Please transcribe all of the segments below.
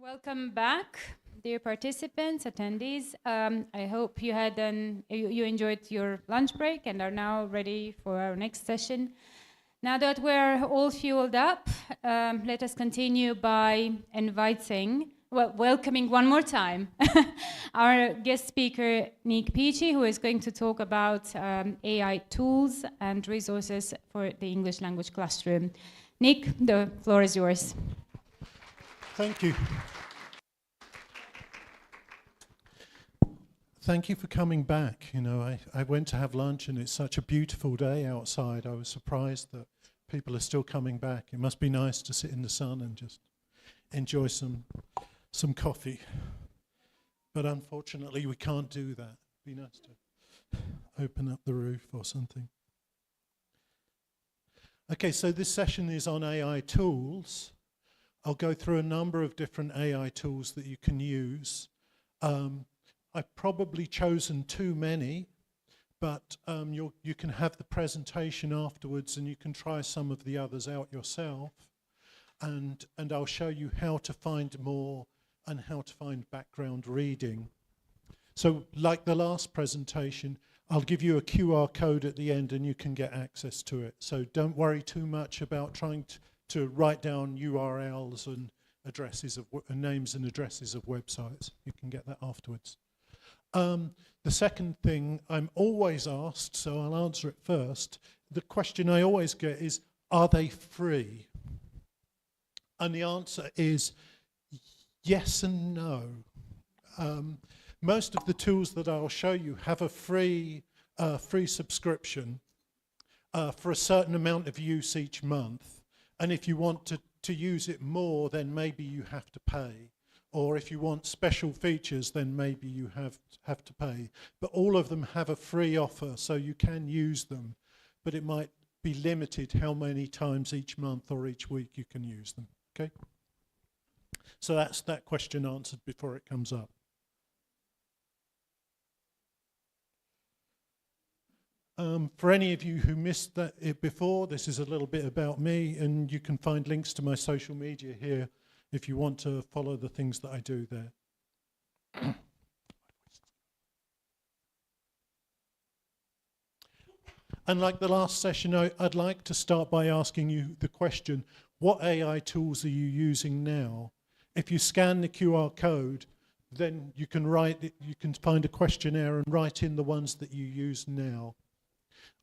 Welcome back, dear participants, attendees. I hope you had you enjoyed your lunch break and are now ready for our next session. Now that we're all fueled up, let us continue by welcoming one more time our guest speaker, Nick Peachy, who is going to talk about AI tools and resources for the English language classroom. Nick, the floor is yours. Thank you. Thank you for coming back. You know, I went to have lunch and it's such a beautiful day outside. I was surprised that people are still coming back. It must be nice to sit in the sun and just enjoy some coffee. But unfortunately, we can't do that. It'd be nice to open up the roof or something. Okay, so this session is on AI tools. I'll go through a number of different AI tools that you can use. I've probably chosen too many, but you can have the presentation afterwards and you can try some of the others out yourself. And I'll show you how to find more and how to find background reading. So like the last presentation, I'll give you a QR code at the end and you can get access to it. So don't worry too much about trying to write down URLs and addresses of names and addresses of websites. You can get that afterwards. The second thing I'm always asked, so I'll answer it first. The question I always get is, are they free? And the answer is yes and no. Most of the tools that I'll show you have a free subscription for a certain amount of use each month. And if you want to use it more, then maybe you have to pay. Or if you want special features, then maybe you have to pay. But all of them have a free offer, so you can use them. But it might be limited how many times each month or each week you can use them, okay? So that's that question answered before it comes up. For any of you who missed it before, this is a little bit about me, and you can find links to my social media here if you want to follow the things that I do there. And like the last session, I'd like to start by asking you the question, what AI tools are you using now? If you scan the QR code, then you can find a questionnaire and write in the ones that you use now.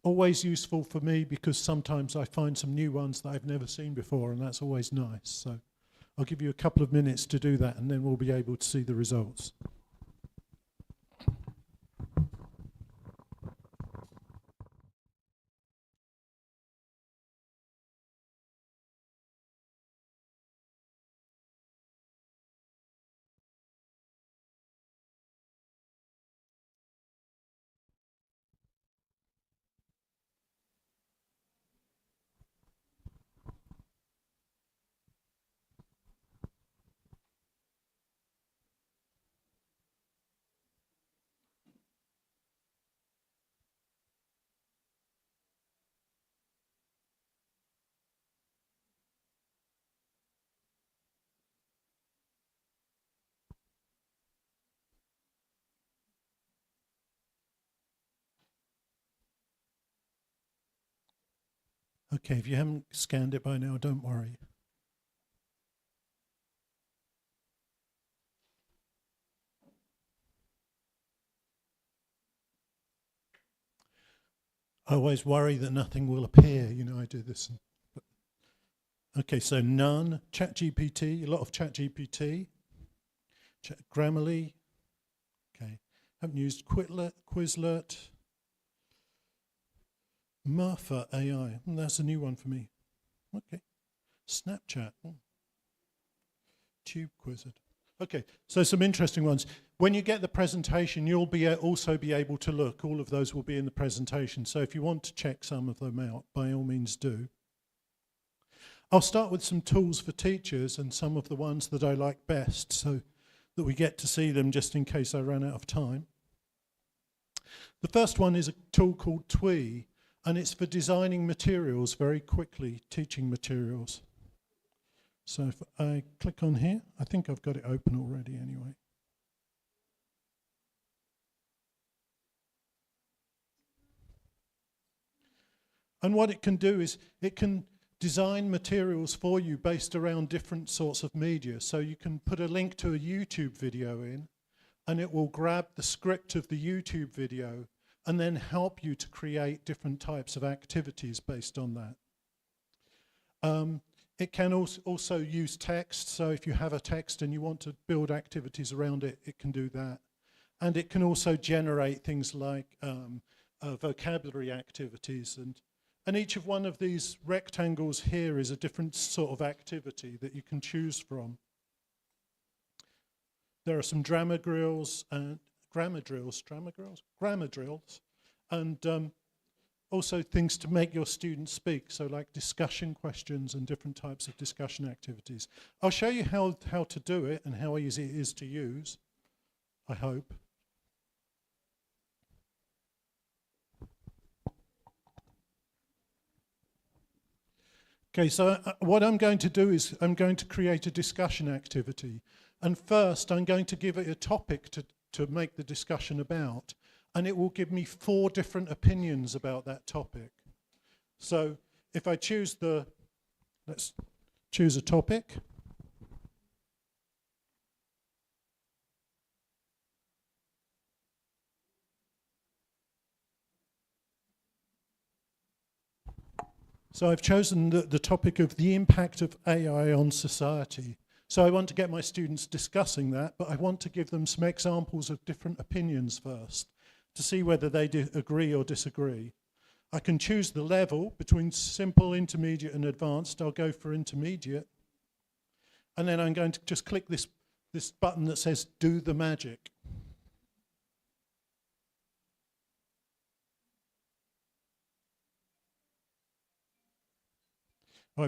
Always useful for me because sometimes I find some new ones that I've never seen before, and that's always nice. So I'll give you a couple of minutes to do that and then we'll be able to see the results. Okay, if you haven't scanned it by now, don't worry. I always worry that nothing will appear, you know, I do this. Okay, so none, ChatGPT, a lot of ChatGPT, Grammarly, okay, haven't used Quizlet, Murpha AI, that's a new one for me. Okay, Snapchat, Tube Quizlet. Okay, so some interesting ones. When you get the presentation, you'll also be able to look. All of those will be in the presentation. So if you want to check some of them out, by all means do. I'll start with some tools for teachers and some of the ones that I like best so that we get to see them just in case I run out of time. The first one is a tool called Twee, and it's for designing materials very quickly, teaching materials. So if I click on here, I think I've got it open already anyway. And what it can do is it can design materials for you based around different sorts of media. So you can put a link to a YouTube video in, and it will grab the script of the YouTube video and then help you to create different types of activities based on that. It can also use text, so if you have a text and you want to build activities around it, it can do that. And it can also generate things like vocabulary activities, and each of one of these rectangles here is a different sort of activity that you can choose from. There are some grammar drills, and also things to make your students speak, so like discussion questions and different types of discussion activities. I'll show you how to do it and how easy it is to use, I hope. Okay, so what I'm going to do is I'm going to create a discussion activity. And first, I'm going to give it a topic to make the discussion about. And it will give me 4 different opinions about that topic. So if I choose let's choose a topic. So I've chosen the topic of the impact of AI on society. So I want to get my students discussing that, but I want to give them some examples of different opinions first, to see whether they agree or disagree. I can choose the level between simple, intermediate, and advanced. I'll go for intermediate. And then I'm going to just click this button that says, do the magic. I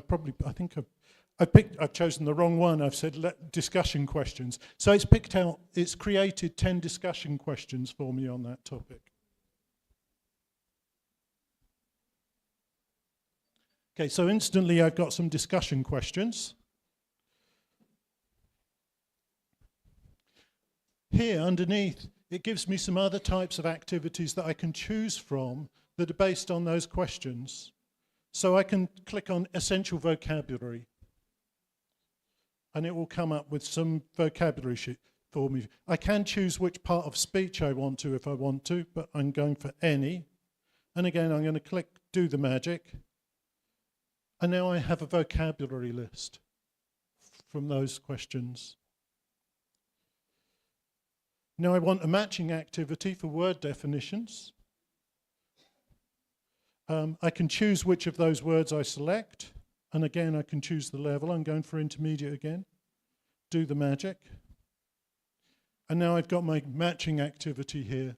think I've chosen the wrong one. I've said discussion questions. So it's created 10 discussion questions for me on that topic. Okay, so instantly I've got some discussion questions. Here underneath, it gives me some other types of activities that I can choose from that are based on those questions. So I can click on essential vocabulary, and it will come up with some vocabulary sheet for me. I can choose which part of speech I want to if I want to, but I'm going for any. And again, I'm going to click do the magic. And now I have a vocabulary list from those questions. Now I want a matching activity for word definitions. I can choose which of those words I select. And again, I can choose the level. I'm going for intermediate again. Do the magic. And now I've got my matching activity here,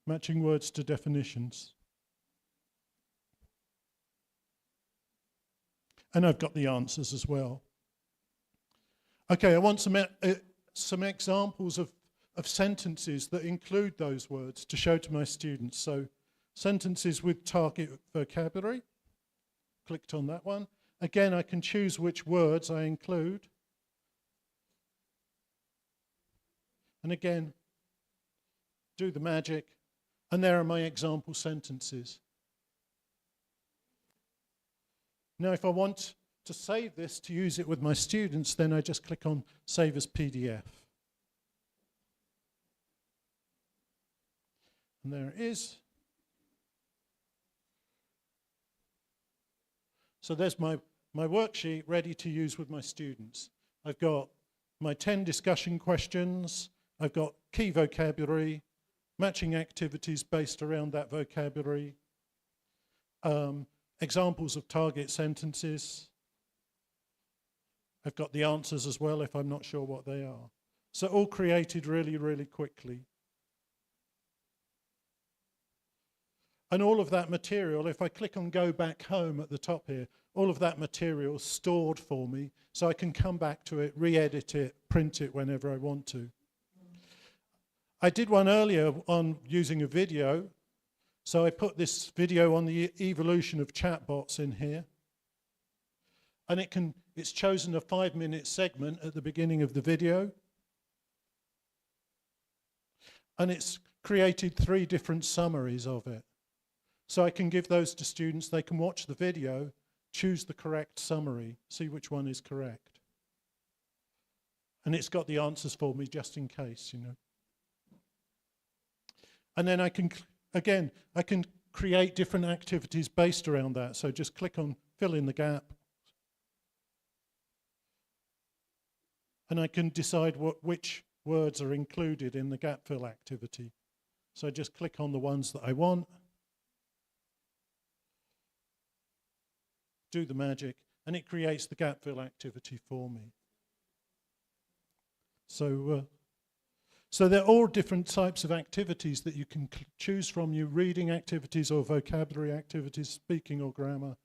matching words to definitions. And I've got the answers as well. Okay, I want some examples of sentences that include those words to show to my students. So sentences with target vocabulary. Clicked on that one. Again, I can choose which words I include. And again, do the magic. And there are my example sentences. Now, if I want to save this to use it with my students, then I just click on Save as PDF. And there it is. So there's my worksheet ready to use with my students. I've got my 10 discussion questions. I've got key vocabulary, matching activities based around that vocabulary, examples of target sentences. I've got the answers as well if I'm not sure what they are. So all created really, really quickly. And all of that material, if I click on Go Back Home at the top here, all of that material is stored for me, so I can come back to it, re-edit it, print it whenever I want to. I did one earlier on using a video, so I put this video on the evolution of chatbots in here. And It's chosen a 5-minute segment at the beginning of the video. And it's created 3 different summaries of it. So I can give those to students, they can watch the video, choose the correct summary, see which one is correct. And it's got the answers for me just in case, you know. And then I can, again, I can create different activities based around that. So just click on fill in the gap. And I can decide which words are included in the gap fill activity. So I just click on the ones that I want, do the magic, and it creates the gap fill activity for me. So there are all different types of activities that you can choose from, your reading activities or vocabulary activities, speaking or grammar,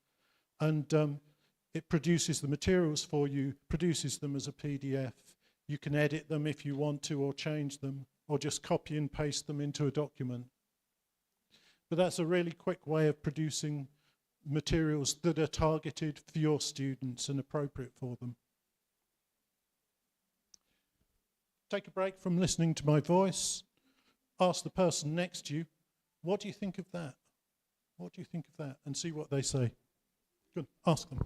and it produces the materials for you, produces them as a PDF. You can edit them if you want to, or change them, or just copy and paste them into a document. But that's a really quick way of producing materials that are targeted for your students and appropriate for them. Take a break from listening to my voice. Ask the person next to you, what do you think of that? What do you think of that? And see what they say. Good, ask them.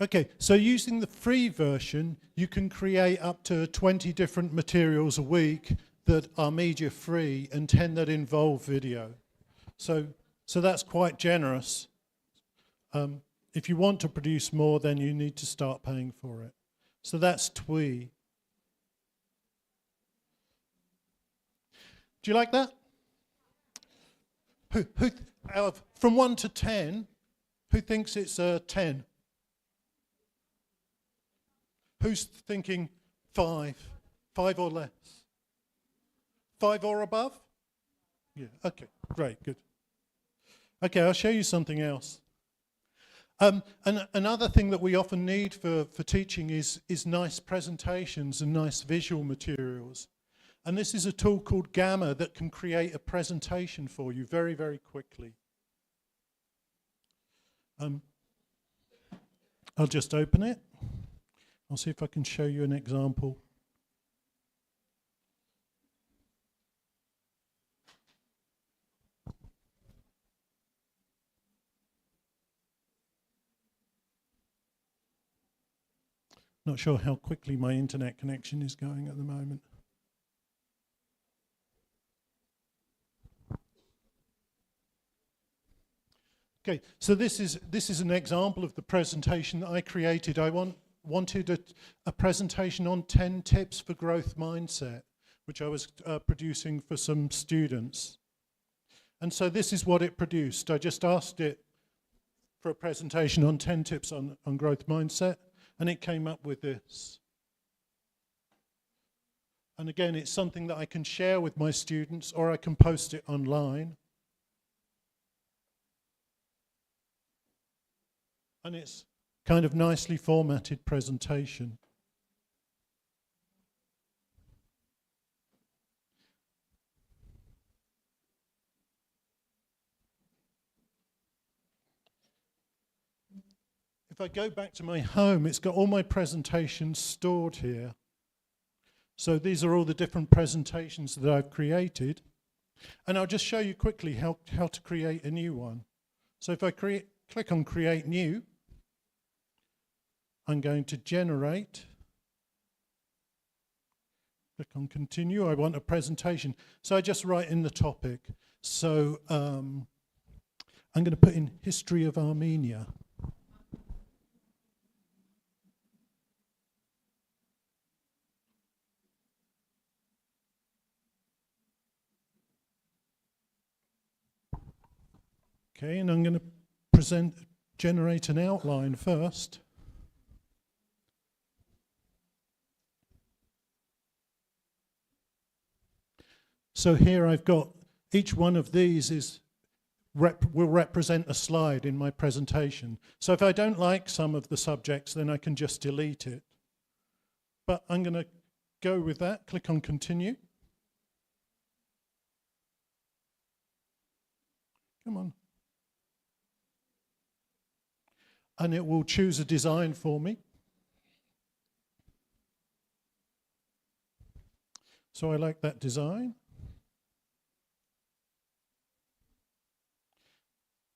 Okay, so using the free version, you can create up to 20 different materials a week that are media free and 10 that involve video. So that's quite generous. If you want to produce more, then you need to start paying for it. So that's Twee. Do you like that? From 1 to 10, who thinks it's a 10? Who's thinking 5? 5 or less? 5 or above? Yeah, okay, great, good. Okay, I'll show you something else. And another thing that we often need for teaching is nice presentations and nice visual materials. And this is a tool called Gamma that can create a presentation for you very, very quickly. I'll just open it. I'll see if I can show you an example. Not sure how quickly my internet connection is going at the moment. Okay, so this is an example of the presentation that I created. I wanted a presentation on 10 tips for growth mindset, which I was producing for some students. And so this is what it produced. I just asked it for a presentation on 10 tips on growth mindset, and it came up with this. And again, it's something that I can share with my students, or I can post it online. And it's kind of nicely formatted presentation. if I go back to my home, it's got all my presentations stored here. So these are all the different presentations that I've created. And I'll just show you quickly how to create a new one. So if I click on Create New, I'm going to generate. Click on Continue. I want a presentation. So I just write in the topic. So I'm going to put in History of Armenia. Okay, and I'm going to generate an outline first. So here I've got, each one of these will represent a slide in my presentation. So if I don't like some of the subjects, then I can just delete it. But I'm going to go with that, click on Continue. Come on. And it will choose a design for me. So I like that design.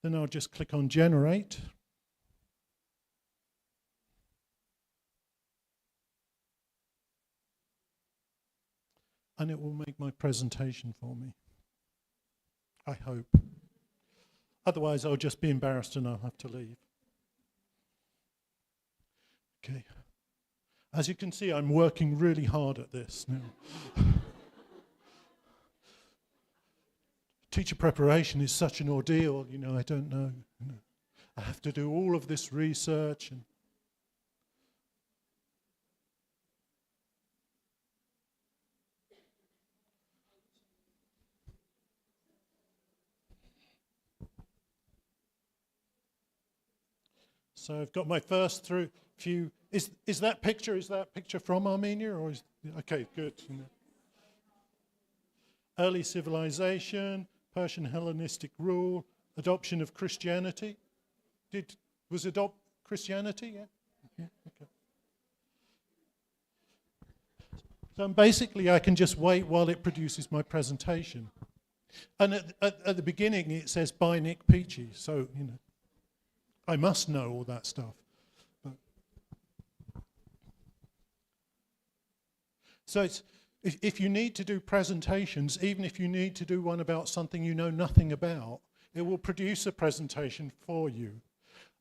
Then I'll just click on Generate. And it will make my presentation for me. I hope. Otherwise, I'll just be embarrassed and I'll have to leave. Okay. As you can see, I'm working really hard at this now. Teacher preparation is such an ordeal, you know, I don't know. I have to do all of this research. So I've got my first few. Is that picture from Armenia, or is okay? Good. Early civilization, Persian Hellenistic rule, adoption of Christianity. Was Christianity? Yeah. Okay. So basically, I can just wait while it produces my presentation. And at the beginning, it says by Nick Peachy. So I must know all that stuff. So if you need to do presentations, even if you need to do one about something you know nothing about, it will produce a presentation for you.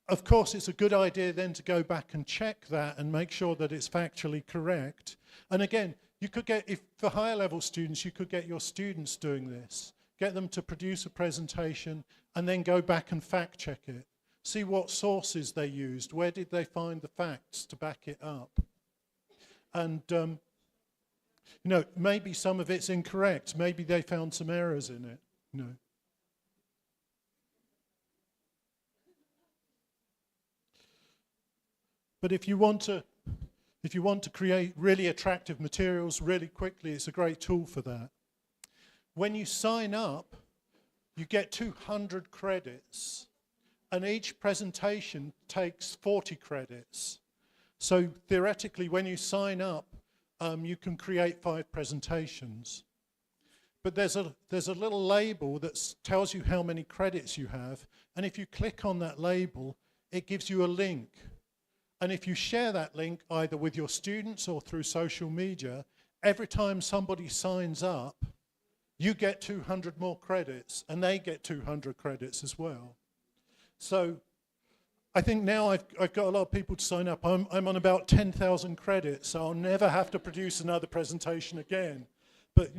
Of course, it's a good idea then to go back and check that and make sure that it's factually correct. And again, you could get, if for higher level students, you could get your students doing this. Get them to produce a presentation and then go back and fact check it. See what sources they used, where did they find the facts to back it up. And maybe some of it's incorrect. Maybe they found some errors in it. But if you want to create really attractive materials really quickly, it's a great tool for that. When you sign up, you get 200 credits, and each presentation takes 40 credits. So theoretically, when you sign up, you can create 5 presentations. But there's a little label that tells you how many credits you have, and if you click on that label, it gives you a link. And if you share that link either with your students or through social media, every time somebody signs up, you get 200 more credits, and they get 200 credits as well. So I think now I've got a lot of people to sign up. I'm on about 10,000 credits, so I'll never have to produce another presentation again. But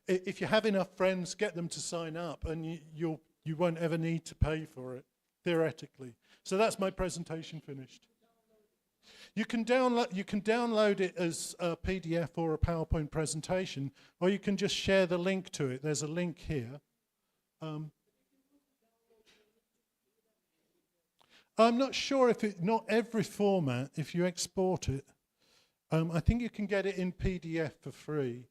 if you have enough friends, get them to sign up, and you won't ever need to pay for it, theoretically. So that's my presentation finished. You can download it as a PDF or a PowerPoint presentation, or you can just share the link to it. There's a link here. I'm not sure not every format, if you export it. I think you can get it in PDF for free.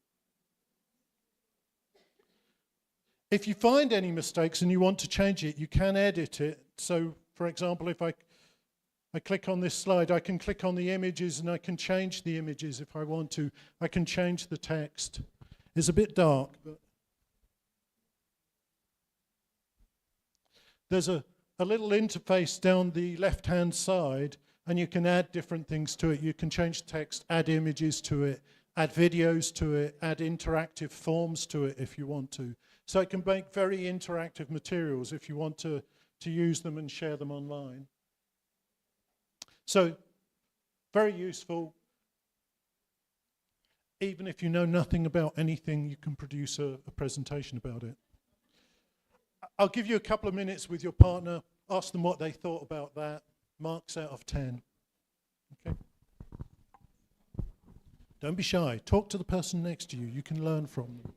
If you find any mistakes and you want to change it, you can edit it. So, for example, if I I click on this slide, I can click on the images and I can change the images if I want to. I can change the text. It's a bit dark, but there's a little interface down the left-hand side, and you can add different things to it. You can change text, add images to it, add videos to it, add interactive forms to it if you want to. So it can make very interactive materials if you want to use them and share them online. So, very useful. Even if you know nothing about anything, you can produce a presentation about it. I'll give you a couple of minutes with your partner, ask them what they thought about that. Marks out of 10. Okay? Don't be shy. Talk to the person next to you. You can learn from them.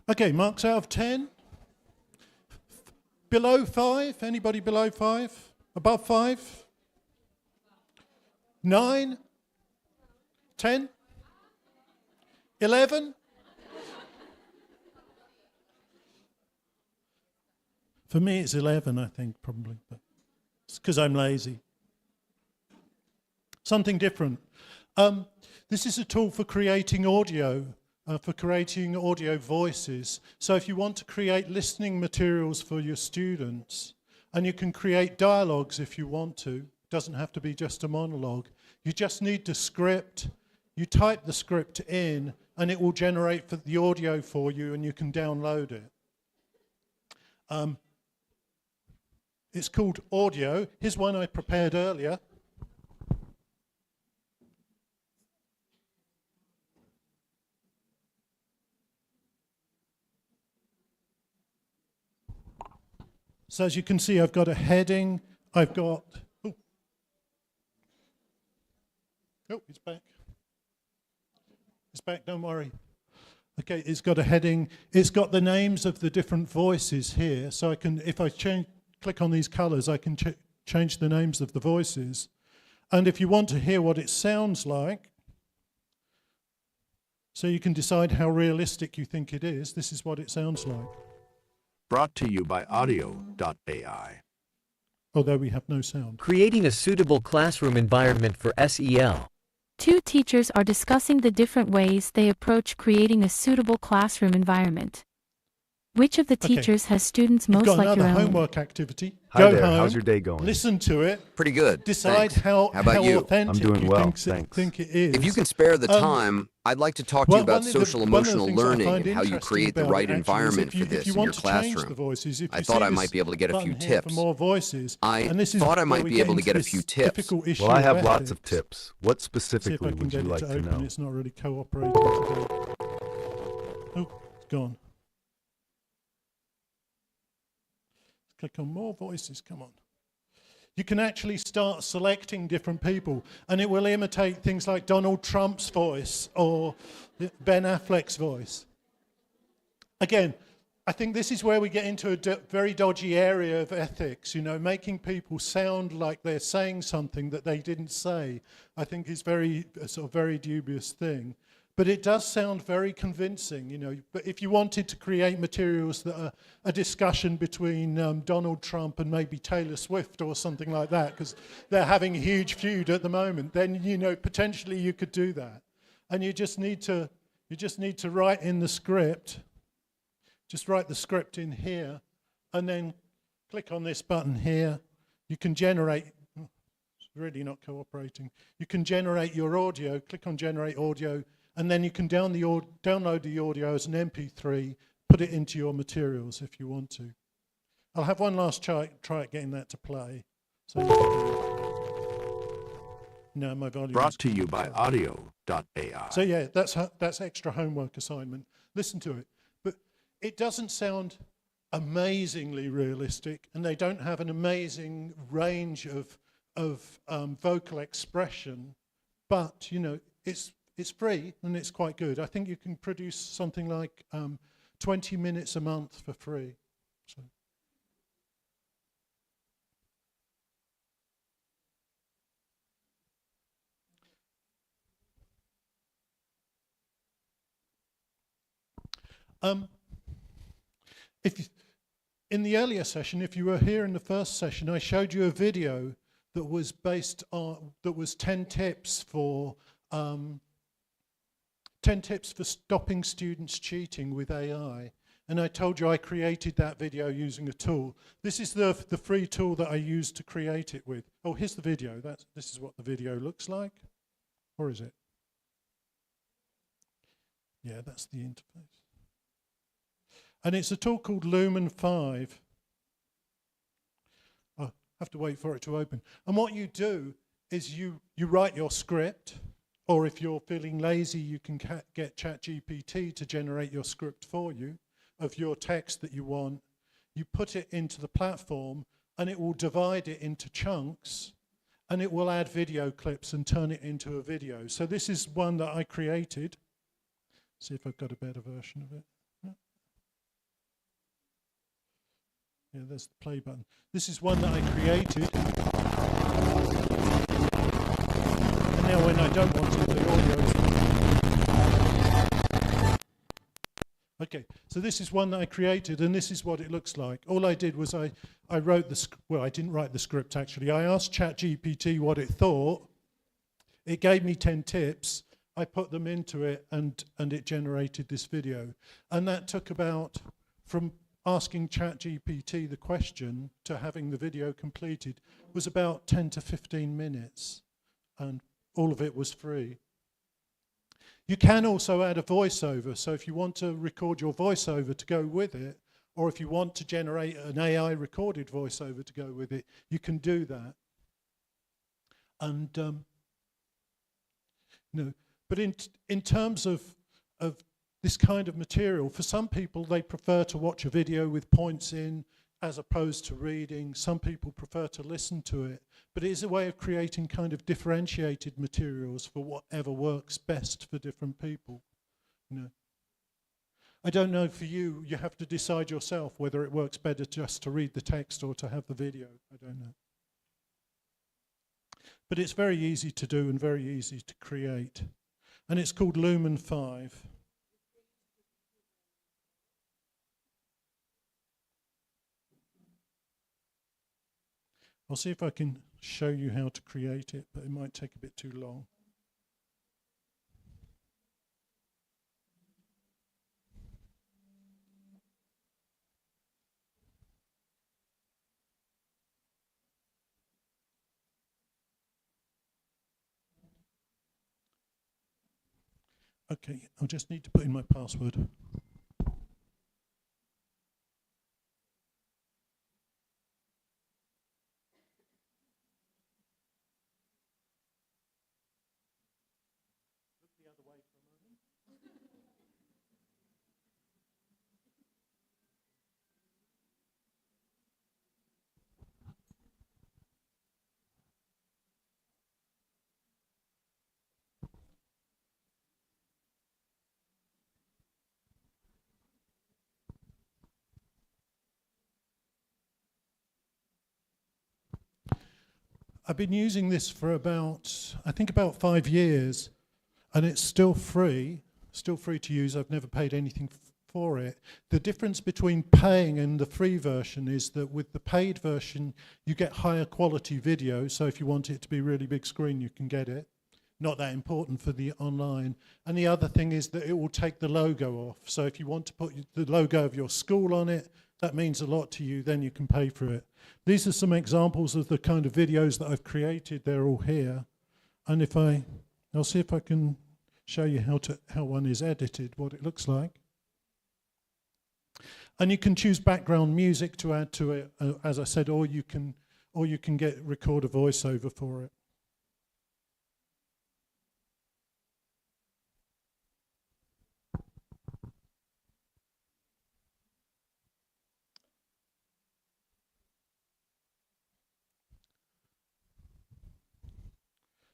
Okay, marks out of 10. Below 5? Anybody below 5? Above 5? 9? 10? 11? For me, it's 11, I think, probably. But it's because I'm lazy. Something different. This is a tool for creating audio. For creating audio voices. So if you want to create listening materials for your students, and you can create dialogues if you want to, doesn't have to be just a monologue. You just need the script, you type the script in, and it will generate the audio for you, and you can download it. It's called Audio. Here's one I prepared earlier. So as you can see, I've got a heading, I've got, oh, it's back. It's back, don't worry. Okay, it's got a heading, it's got the names of the different voices here, so I can, if I click on these colors, I can change the names of the voices. And if you want to hear what it sounds like, so you can decide how realistic you think it is, this is what it sounds like. Brought to you by audio.ai. Although we have no sound. Creating a suitable classroom environment for SEL. Two teachers are discussing the different ways they approach creating a suitable classroom environment. Which of the teachers has students most got like your another own? homework activity. Hi Go there. home, How's your day going? listen to it. Pretty good. Decide Thanks. how about you? authentic I'm doing you well, think it is. If you can spare the time, I'd like to talk to you about social emotional learning and how you create the right environment for this in your classroom. I thought I might be able to get a few tips. More voices, I thought I might be able to get a few tips. Well, I have lots of tips. What See if specifically I can would you get it like to to open. know? It's not really cooperating today. Oh, it's gone. Click on more voices, come on. You can actually start selecting different people, and it will imitate things like Donald Trump's voice or Ben Affleck's voice. Again, I think this is where we get into a very dodgy area of ethics, you know, making people sound like they're saying something that they didn't say, I think is a sort of very dubious thing. But it does sound very convincing, you know. But if you wanted to create materials that are a discussion between Donald Trump and maybe Taylor Swift or something like that, because they're having a huge feud at the moment, then, you know, potentially you could do that. And you just need to write in the script. Just write the script in here, and then click on this button here. You can generate. It's really not cooperating. You can generate your audio. Click on Generate Audio. And then you can download the audio as an MP3, put it into your materials if you want to. I'll have one last try at getting that to play. So no, my volume. Brought to you by audio.ai. So yeah, that's extra homework assignment. Listen to it. But it doesn't sound amazingly realistic, and they don't have an amazing range of vocal expression, but you know, it's free and it's quite good. I think you can produce something like 20 minutes a month for free. So. In the earlier session, if you were here in the first session, I showed you a video that was based on, that was 10 tips for 10 tips for stopping students cheating with AI. And I told you I created that video using a tool. This is the free tool that I used to create it with. Oh, here's the video. This is what the video looks like. Or is it? Yeah, that's the interface. And it's a tool called Lumen 5. I have to wait for it to open. And what you do is you write your script, or if you're feeling lazy, you can get ChatGPT to generate your script for you of your text that you want. You put it into the platform, and it will divide it into chunks, and it will add video clips and turn it into a video. So this is one that I created. See if I've got a better version of it. Yeah, there's the play button. This is one that I created. And now when I don't want it, the audio is on. Okay, so this is one that I created, and this is what it looks like. All I did was I wrote the well, I didn't write the script actually. I asked ChatGPT what it thought. It gave me 10 tips. I put them into it, and it generated this video. And that took about, from asking ChatGPT the question to having the video completed, was about 10 to 15 minutes, and all of it was free. You can also add a voiceover, so if you want to record your voiceover to go with it, or if you want to generate an AI recorded voiceover to go with it, you can do that. And no, but in terms of this kind of material, for some people they prefer to watch a video with points in as opposed to reading. Some people prefer to listen to it, but it is a way of creating kind of differentiated materials for whatever works best for different people. You know, I don't know, for you, you have to decide yourself whether it works better just to read the text or to have the video. I don't know. But it's very easy to do and very easy to create. And it's called Lumen 5. I'll see if I can show you how to create it, but it might take a bit too long. Okay, I'll just need to put in my password. I've been using this for I think about 5 years, and it's still free to use. I've never paid anything for it. The difference between paying and the free version is that with the paid version, you get higher quality video. So if you want it to be really big screen, you can get it. Not that important for the online. And the other thing is that it will take the logo off. So if you want to put the logo of your school on it, that means a lot to you, then you can pay for it. These are some examples of the kind of videos that I've created. They're all here. And I'll see if I can show you how one is edited, what it looks like. And you can choose background music to add to it, as I said, or you can record a voiceover for it.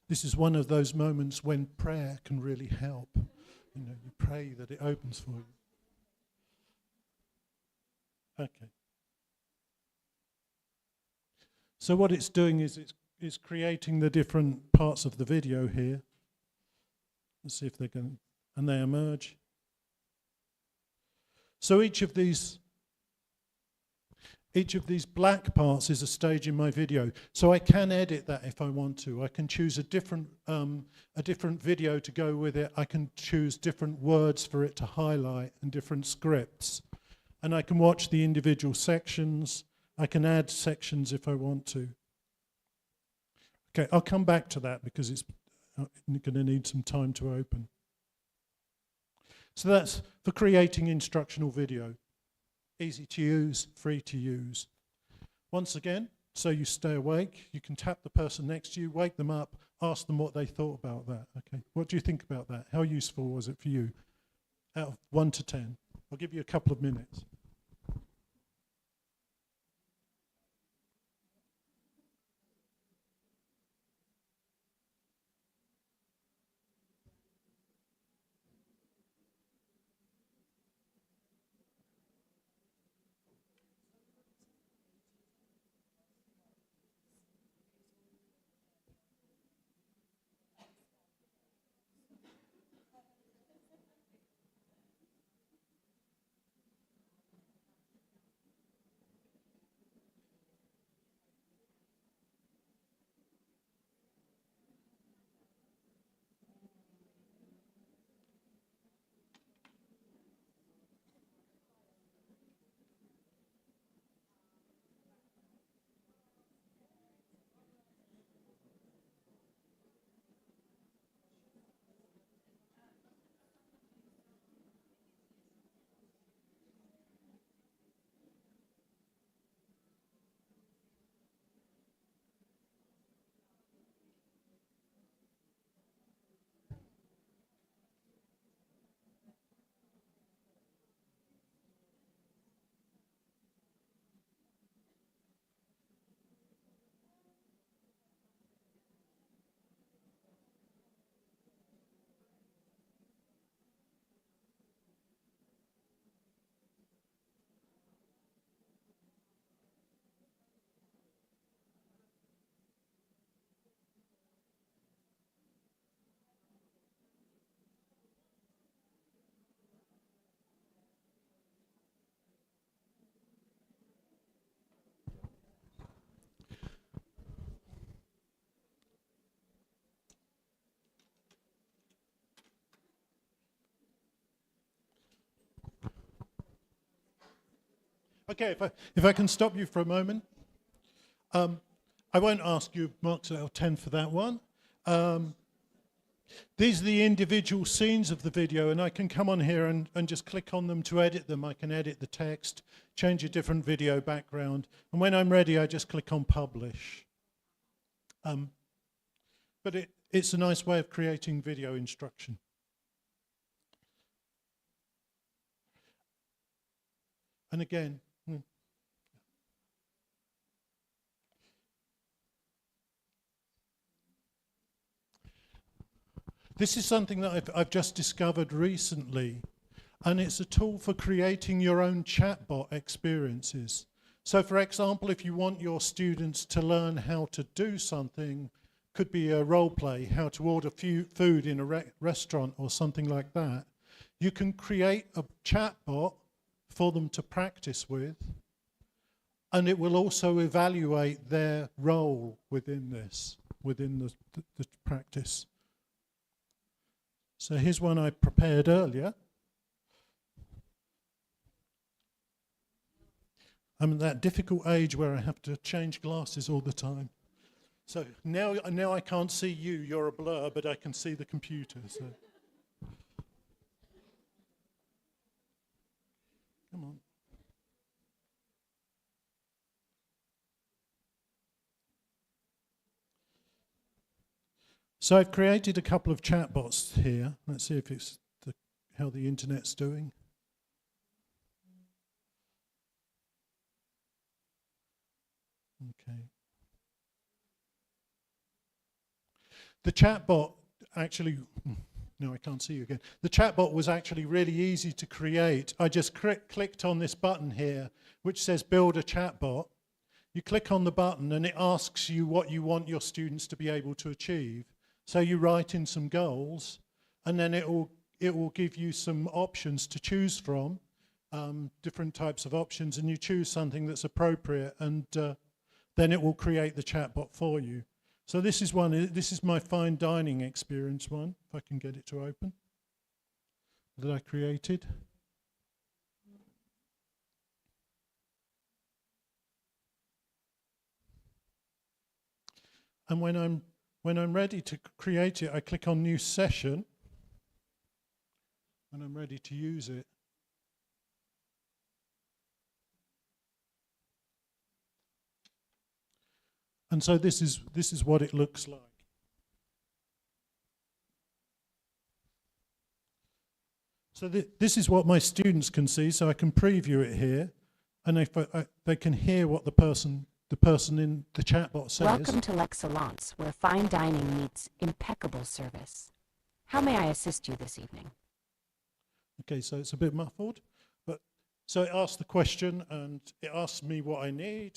This is one of those moments when prayer can really help. You know, you pray that it opens for you. Okay. So what it's doing is it's creating the different parts of the video here. Let's see if they can, and they emerge. So each of these black parts is a stage in my video. So I can edit that if I want to. I can choose a different video to go with it. I can choose different words for it to highlight and different scripts. And I can watch the individual sections. I can add sections if I want to. Okay, I'll come back to that because it's going to need some time to open. So that's for creating instructional video. Easy to use, free to use. Once again, so you stay awake, you can tap the person next to you, wake them up, ask them what they thought about that. Okay, what do you think about that? How useful was it for you? Out of 1 to 10. I'll give you a couple of minutes. Okay, if I can stop you for a moment. I won't ask you marks out of 10 for that one. These are the individual scenes of the video, and I can come on here and just click on them to edit them. I can edit the text, change a different video background, and when I'm ready, I just click on publish. But it's a nice way of creating video instruction. And again, this is something that I've just discovered recently, and it's a tool for creating your own chatbot experiences. So for example, if you want your students to learn how to do something, could be a role play, how to order food in a restaurant or something like that, you can create a chatbot for them to practice with, and it will also evaluate their role within this, within the practice. So here's one I prepared earlier. I'm at that difficult age where I have to change glasses all the time. So now I can't see you, you're a blur, but I can see the computer. So. Come on. So I've created a couple of chatbots here. Let's see if it's how the internet's doing. Okay. The chatbot actually, no, I can't see you again. The chatbot was actually really easy to create. I just clicked on this button here, which says build a chatbot. You click on the button and it asks you what you want your students to be able to achieve. So you write in some goals, and then it will give you some options to choose from, different types of options, and you choose something that's appropriate, and then it will create the chatbot for you. So this is my fine dining experience one, if I can get it to open, that I created. And when I'm ready to create it, I click on New Session, when I'm ready to use it. And so this is what it looks like. So this is what my students can see, so I can preview it here, and they can hear what the person in the chatbot says. Welcome to L'Excellence, where fine dining meets impeccable service. How may I assist you this evening? Okay, so it's a bit muffled, but so it asks the question and it asks me what I need.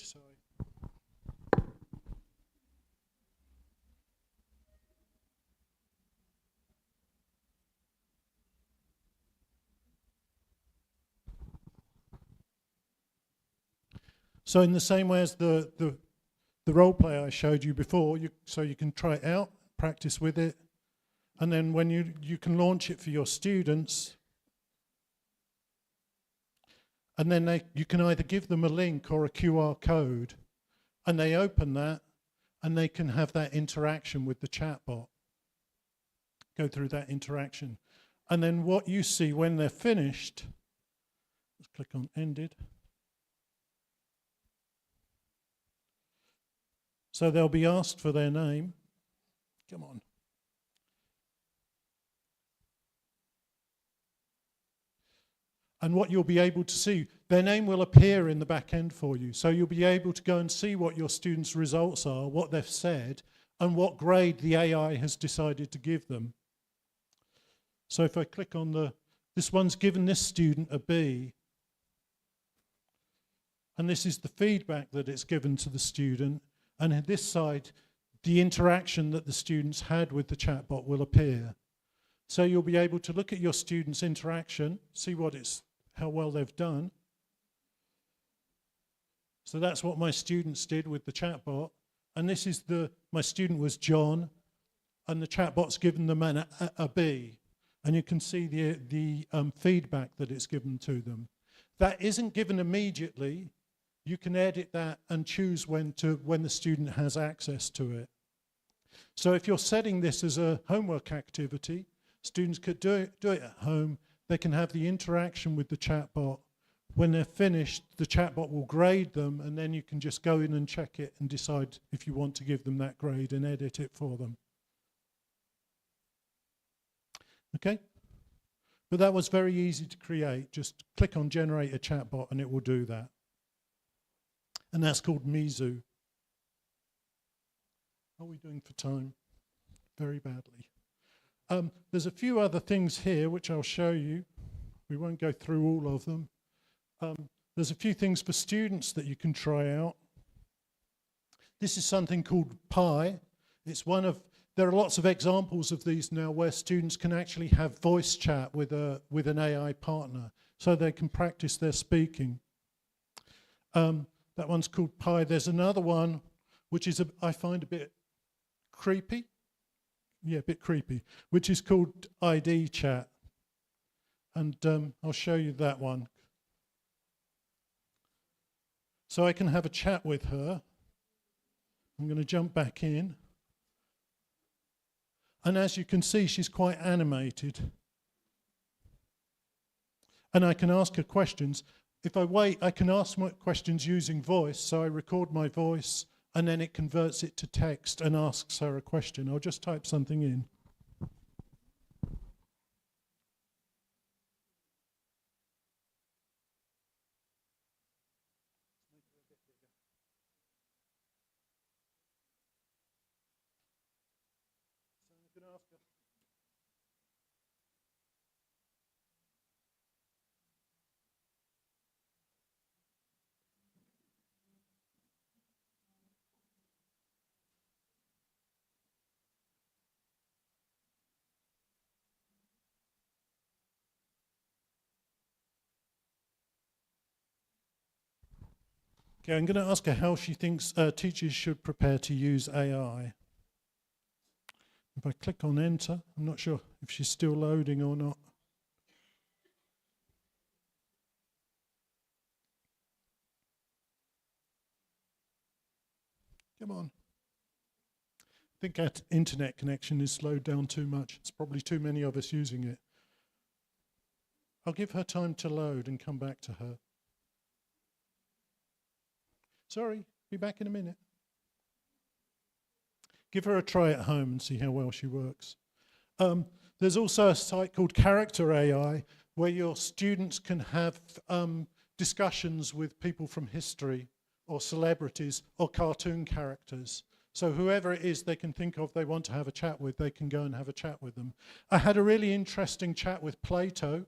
So in the same way as the role play I showed you before, so you can try it out, practice with it, and then when you can launch it for your students, and then you can either give them a link or a QR code, and they open that, and they can have that interaction with the chatbot, go through that interaction. And then what you see when they're finished, let's click on ended. So they'll be asked for their name. Come on. And what you'll be able to see, their name will appear in the back end for you. So you'll be able to go and see what your students' results are, what they've said, and what grade the AI has decided to give them. So if I click on this one's given this student a B, and this is the feedback that it's given to the student. And on this side, the interaction that the students had with the chatbot will appear. So you'll be able to look at your students' interaction, see how well they've done. So that's what my students did with the chatbot. And this is my student was John, and the chatbot's given them a B. And you can see the feedback that it's given to them. That isn't given immediately. You can edit that and choose when the student has access to it. So if you're setting this as a homework activity, students could do it at home. They can have the interaction with the chatbot. When they're finished, the chatbot will grade them, and then you can just go in and check it and decide if you want to give them that grade and edit it for them. Okay? But that was very easy to create. Just click on Generate a Chatbot and it will do that. And that's called Mizu. How are we doing for time? Very badly. There's a few other things here which I'll show you. We won't go through all of them. There's a few things for students that you can try out. This is something called Pi. There are lots of examples of these now where students can actually have voice chat with an AI partner, so they can practice their speaking. That one's called Pi. There's another one, which is, I find a bit creepy. Yeah, a bit creepy, which is called ID Chat. And I'll show you that one. So I can have a chat with her. I'm going to jump back in. And as you can see, she's quite animated. And I can ask her questions. If I wait, I can ask my questions using voice. So I record my voice, and then it converts it to text and asks her a question. I'll just type something in. Okay, I'm going to ask her how she thinks teachers should prepare to use AI. If I click on enter, I'm not sure if she's still loading or not. Come on. I think our internet connection is slowed down too much. It's probably too many of us using it. I'll give her time to load and come back to her. Sorry, be back in a minute. Give her a try at home and see how well she works. There's also a site called Character AI where your students can have discussions with people from history or celebrities or cartoon characters. So whoever it is they can think of they want to have a chat with, they can go and have a chat with them. I had a really interesting chat with Plato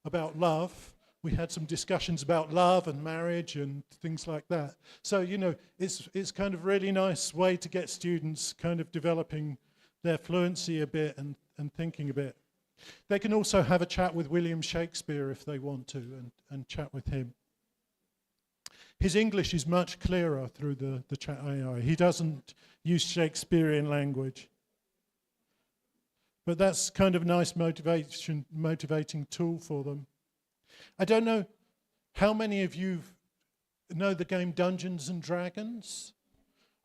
about love. We had some discussions about love and marriage and things like that. So, you know, it's kind of really nice way to get students kind of developing their fluency a bit and thinking a bit. They can also have a chat with William Shakespeare if they want to and chat with him. His English is much clearer through the chat AI. He doesn't use Shakespearean language. But that's kind of a nice motivating tool for them. I don't know how many of you know the game Dungeons and Dragons.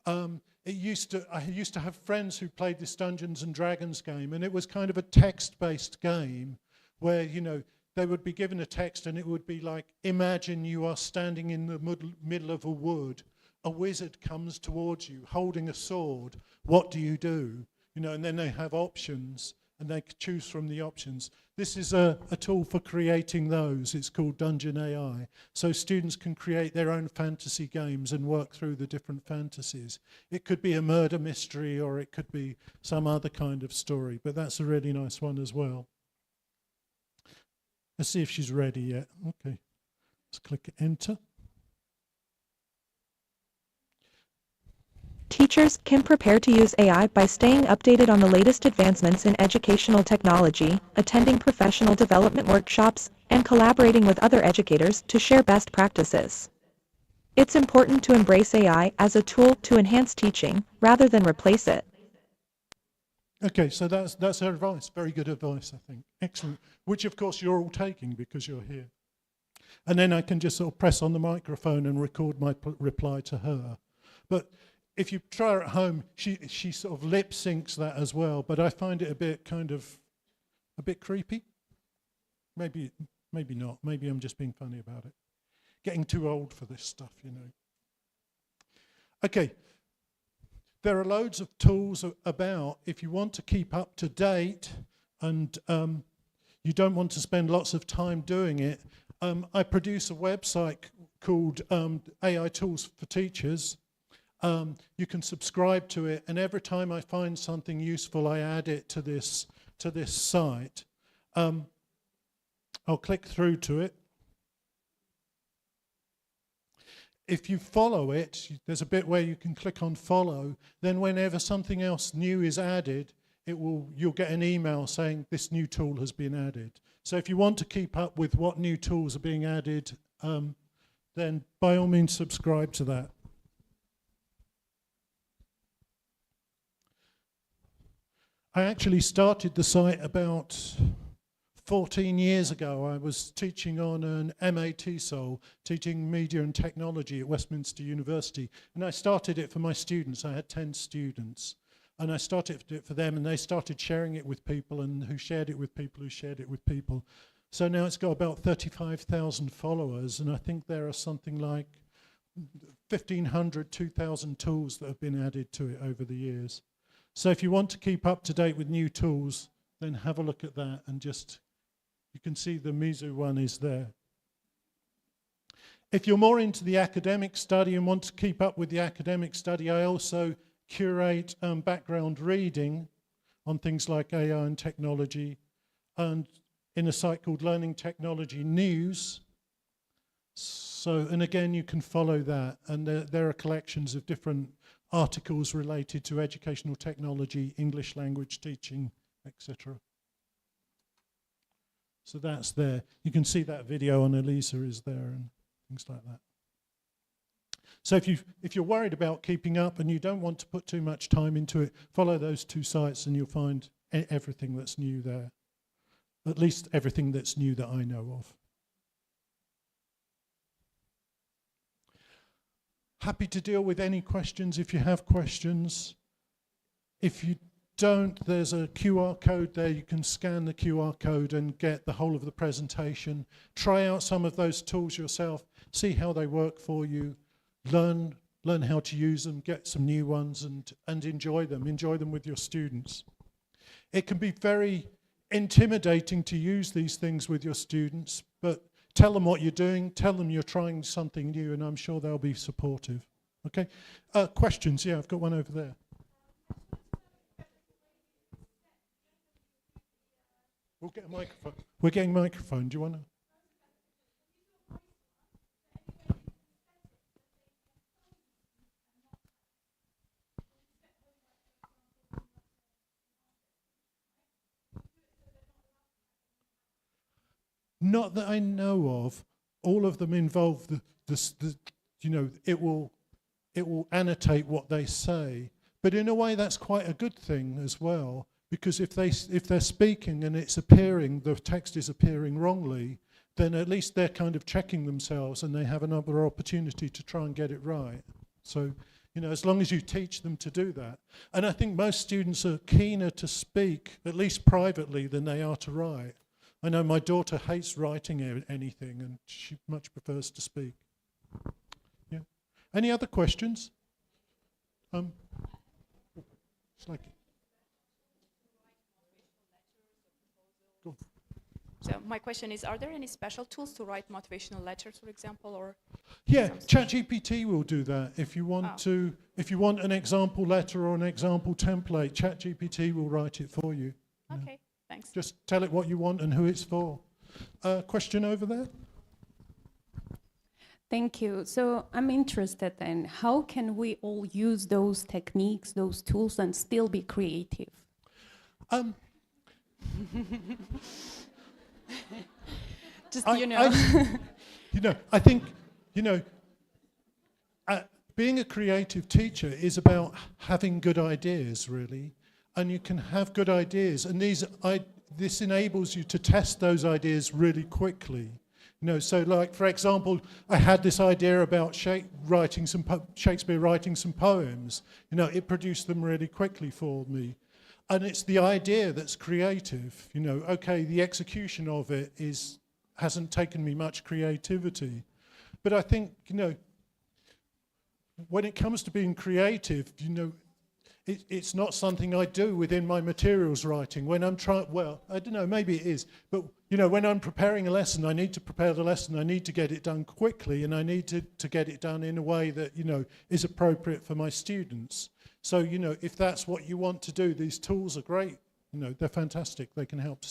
I used to have friends who played this Dungeons and Dragons game, and it was kind of a text-based game where, you know, they would be given a text and it would be like, imagine you are standing in the middle of a wood. A wizard comes towards you holding a sword. What do you do? You know, and then they have options and they could choose from the options. This is a tool for creating those. It's called Dungeon AI. So students can create their own fantasy games and work through the different fantasies. It could be a murder mystery or it could be some other kind of story, but that's a really nice one as well. Let's see if she's ready yet. Okay, let's click enter. Teachers can prepare to use AI by staying updated on the latest advancements in educational technology, attending professional development workshops, and collaborating with other educators to share best practices. It's important to embrace AI as a tool to enhance teaching, rather than replace it. Okay, so that's her advice. Very good advice, I think. Excellent. Which, of course, you're all taking because you're here. And then I can just sort of press on the microphone and record my reply to her. But if you try her at home, she sort of lip syncs that as well. But I find it a bit creepy. Maybe not. Maybe I'm just being funny about it. Getting too old for this stuff, you know. Okay. There are loads of tools about if you want to keep up to date and you don't want to spend lots of time doing it. I produce a website called AI Tools for Teachers. You can subscribe to it, and every time I find something useful, I add it to this site. I'll click through to it. if you follow it, there's a bit where you can click on follow, then whenever something else new is added, you'll get an email saying this new tool has been added. So if you want to keep up with what new tools are being added, then by all means subscribe to that. I actually started the site about 14 years ago. I was teaching on an MA TESOL, teaching media and technology at Westminster University, and I started it for my students. I had 10 students, and I started it for them, and they started sharing it with people, and who shared it with people who shared it with people. So now it's got about 35,000 followers, and I think there are something like 1,500, 2,000 tools that have been added to it over the years. So if you want to keep up to date with new tools, then have a look at that, and just, you can see the Mizu one is there. If you're more into the academic study and want to keep up with the academic study, I also curate background reading on things like AI and technology, and in a site called Learning Technology News. So, and again, you can follow that, and there are collections of different articles related to educational technology, English language teaching, etc. So that's there. You can see that video on Elisa is there and things like that. So if you're worried about keeping up and you don't want to put too much time into it, follow those two sites and you'll find everything that's new there. At least everything that's new that I know of. Happy to deal with any questions if you have questions. If you don't, there's a QR code there. You can scan the QR code and get the whole of the presentation. Try out some of those tools yourself. See how they work for you. Learn how to use them. Get some new ones and enjoy them. Enjoy them with your students. It can be very intimidating to use these things with your students, but tell them what you're doing, tell them you're trying something new, and I'm sure they'll be supportive. Okay? Questions? Yeah, I've got one over there. We'll get a microphone. We're getting a microphone. Do you want to? Not that I know of. All of them involve it will annotate what they say. But in a way, that's quite a good thing as well, because if they're speaking and the text is appearing wrongly, then at least they're kind of checking themselves and they have another opportunity to try and get it right. So, as long as you teach them to do that. And I think most students are keener to speak, at least privately, than they are to write. I know my daughter hates writing anything, and she much prefers to speak. Yeah. Any other questions? It's like. Go. So my question is, are there any special tools to write motivational letters, for example, or? Yeah, ChatGPT will do that. If you want an example letter or an example template, ChatGPT will write it for you. Okay. Thanks. Just tell it what you want and who it's for. Question over there? Thank you. So I'm interested in how can we all use those techniques, those tools, and still be creative? Just, I think, being a creative teacher is about having good ideas, really. And you can have good ideas, and this enables you to test those ideas really quickly. So like, for example, I had this idea about Shakespeare writing some poems. It produced them really quickly for me. And it's the idea that's creative. Okay, the execution of it hasn't taken me much creativity. But I think, when it comes to being creative, it's not something I do within my materials writing. When I'm I don't know, maybe it is, but when I'm preparing a lesson, I need to prepare the lesson, I need to get it done quickly, and I need to get it done in a way that, is appropriate for my students. So, if that's what you want to do, these tools are great. They're fantastic. They can help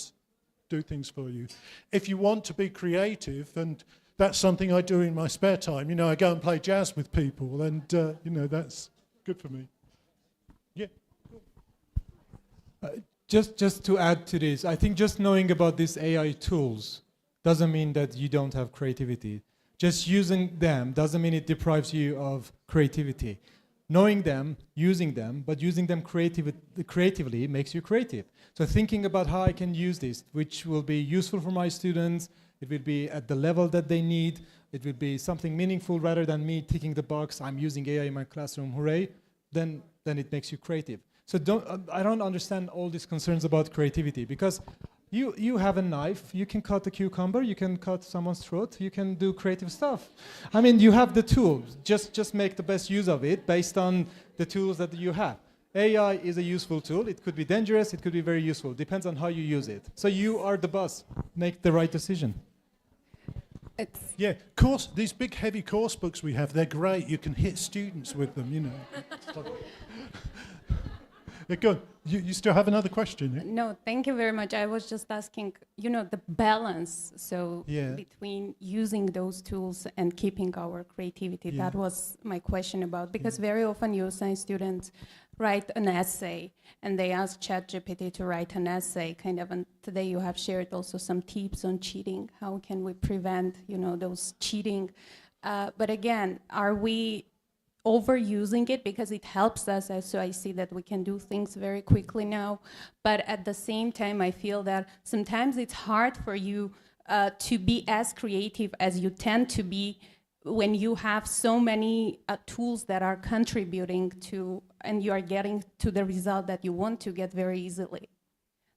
do things for you. If you want to be creative and that's something I do in my spare time. You know, I go and play jazz with people, and you know, that's good for me. Yeah. Just to add to this, I think just knowing about these AI tools doesn't mean that you don't have creativity. Just using them doesn't mean it deprives you of creativity. Knowing them, using them, but using them creatively makes you creative. So thinking about how I can use this, which will be useful for my students, it will be at the level that they need, it will be something meaningful rather than me ticking the box, I'm using AI in my classroom, hooray, then it makes you creative. So I don't understand all these concerns about creativity, because you have a knife, you can cut a cucumber, you can cut someone's throat, you can do creative stuff. I mean, you have the tools, just make the best use of it based on the tools that you have. AI is a useful tool, it could be dangerous, it could be very useful, depends on how you use it. So you are the boss, make the right decision. Yeah, these big heavy course books we have, they're great, you can hit students with them, you know. Yeah, good. You still have another question? Eh? No, thank you very much. I was just asking, you know, the balance, so between using those tools and keeping our creativity. That was my question about, because very often you science students write an essay and they ask ChatGPT to write an essay kind of, and today you have shared also some tips on cheating. How can we prevent, you know, those cheating? But again, are we overusing it because it helps us, so I see that we can do things very quickly now, but at the same time I feel that sometimes it's hard for you to be as creative as you tend to be when you have so many tools that are contributing to, and you are getting to the result that you want to get very easily.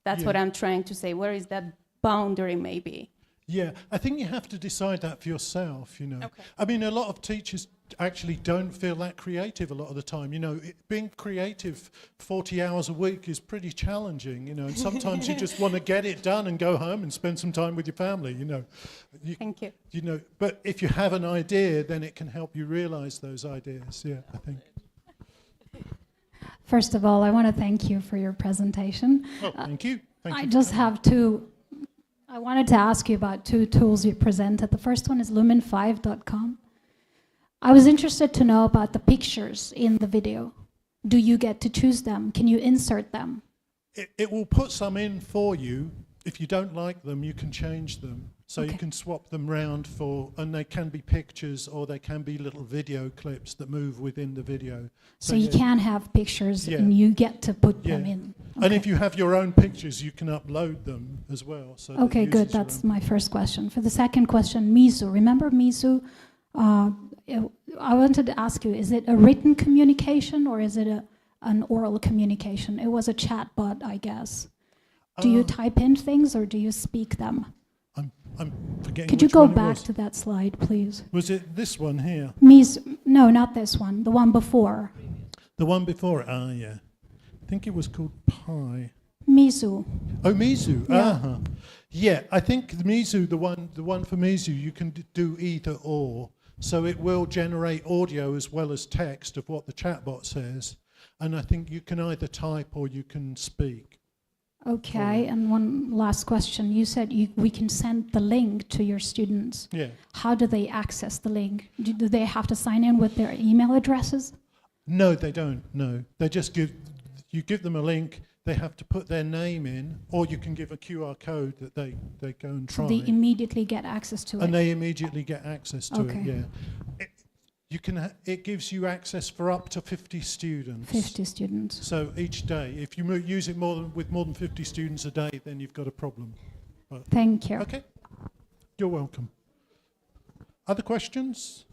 That's what I'm trying to say. Where is that boundary maybe? Yeah, I think you have to decide that for yourself, you know. Okay. I mean, a lot of teachers actually don't feel that creative a lot of the time. You know, being creative 40 hours a week is pretty challenging, you know, and sometimes you just want to get it done and go home and spend some time with your family, you know. Thank you. You know, but if you have an idea, then it can help you realize those ideas, I think. First of all, I want to thank you for your presentation. Oh, thank you. I just have I wanted to ask you about two tools you presented. The first one is lumen5.com. I was interested to know about the pictures in the video. Do you get to choose them? Can you insert them? It will put some in for you. If you don't like them, you can change them. So you can swap them round and they can be pictures or they can be little video clips that move within the video. So you can have pictures and you get to put them in. Okay. And if you have your own pictures, you can upload them as well. So okay, good. That's my first question. For the second question, Mizu. Remember Mizu? I wanted to ask you, is it a written communication or is it an oral communication? It was a chatbot, I guess. Do you type in things or do you speak them? I'm forgetting. Could you go back to that slide, please? Was it this one here? Mizu, no, not this one. The one before. The one before it? Yeah. I think it was called Pi. Mizu. Oh, Mizu. Yeah. Yeah, I think Mizu, the one for Mizu, you can do either or. So it will generate audio as well as text of what the chatbot says. And I think you can either type or you can speak. Okay, and one last question. You said we can send the link to your students. Yeah. How do they access the link? Do they have to sign in with their email addresses? No, they don't, no. They just give them a link, they have to put their name in, or you can give a QR code that they go and try. So they immediately get access to it? And they immediately get access to it, yeah. It gives you access for up to 50 students. 50 students. So each day, if you use it with more than 50 students a day, then you've got a problem. But thank you. Okay, you're welcome. Other questions?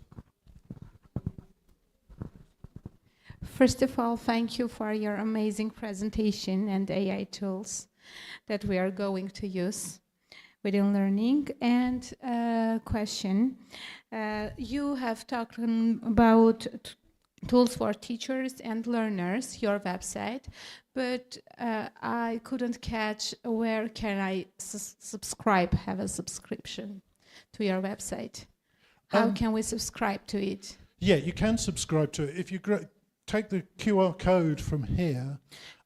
First of all, thank you for your amazing presentation and AI tools that we are going to use within learning. And question, you have talked about tools for teachers and learners, your website, but I couldn't catch where can I have a subscription to your website. How can we subscribe to it? Yeah, you can subscribe to it. If you take the QR code from here,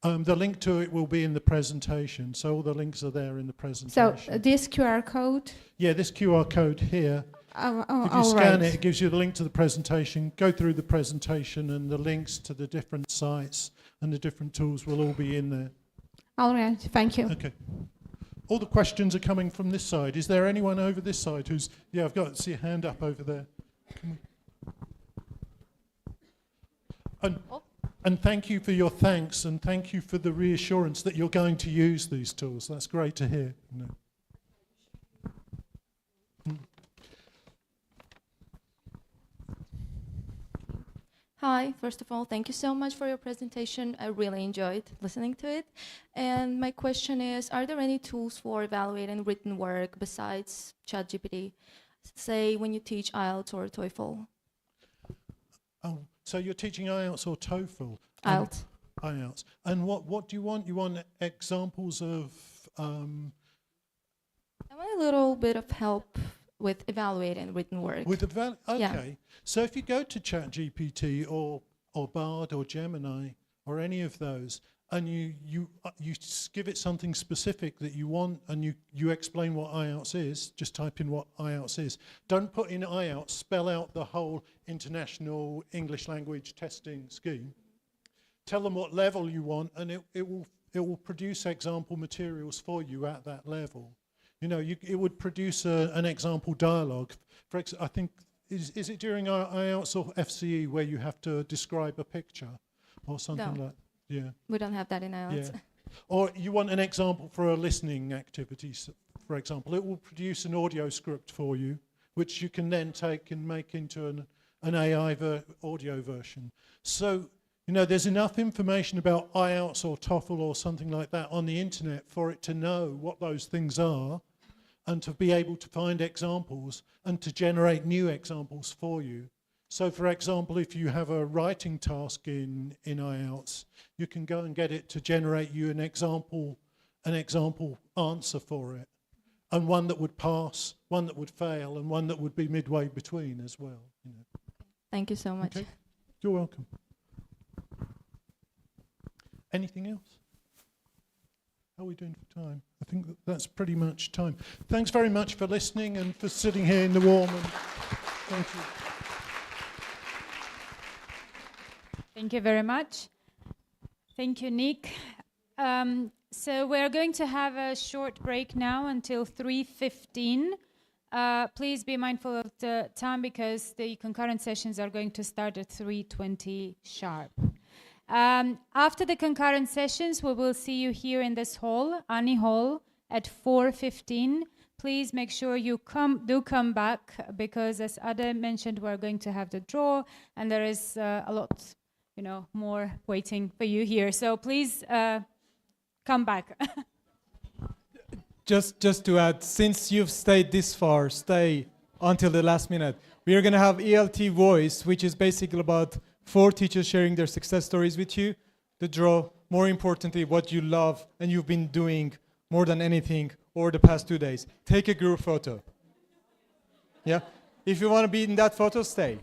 the link to it will be in the presentation. So all the links are there in the presentation. So this QR code? Yeah, this QR code here If you scan it, it gives you the link to the presentation. Go through the presentation, and the links to the different sites and the different tools will all be in there. All right, thank you. Okay. All the questions are coming from this side. Is there anyone over this side who's... Yeah, I've got to see a hand up over there. And thank you for your thanks, and thank you for the reassurance that you're going to use these tools. That's great to hear. Hi, first of all, thank you so much for your presentation. I really enjoyed listening to it. And my question is, are there any tools for evaluating written work besides ChatGPT, say when you teach IELTS or TOEFL? Oh, so you're teaching IELTS or TOEFL? IELTS. IELTS. And what do you want? You want examples of... I want a little bit of help with evaluating written work. Okay. Yeah. So if you go to ChatGPT or Bard or Gemini or any of those, and you give it something specific that you want, and you explain what IELTS is, just type in what IELTS is. Don't put in IELTS, spell out the whole international English language testing scheme. Tell them what level you want, and it will produce example materials for you at that level. You know, it would produce an example dialogue. I think, is it during IELTS or FCE where you have to describe a picture or something like? Yeah. We don't have that in IELTS. Yeah. Or you want an example for a listening activity, for example. It will produce an audio script for you, which you can then take and make into an AI audio version. So, you know, there's enough information about IELTS or TOEFL or something like that on the internet for it to know what those things are, and to be able to find examples and to generate new examples for you. So, for example, if you have a writing task in IELTS, you can go and get it to generate you an example answer for it, and one that would pass, one that would fail, and one that would be midway between as well. You know. Thank you so much. Okay. You're welcome. Anything else? How are we doing for time? I think that's pretty much time. Thanks very much for listening and for sitting here in the warm. And thank you. Thank you very much. Thank you, Nick. So we're going to have a short break now until 3:15. Please be mindful of the time because the concurrent sessions are going to start at 3:20 sharp. After the concurrent sessions, we will see you here in this hall, Annie Hall, at 4:15. Please make sure you come back because, as Ada mentioned, we're going to have the draw, and there is a lot, more waiting for you here. So please come back. Just to add, since you've stayed this far, stay until the last minute. We are going to have ELT Voice, which is basically about 4 teachers sharing their success stories with you, the draw, more importantly, what you love and you've been doing more than anything over the past 2 days. Take a group photo. Yeah? If you want to be in that photo, stay.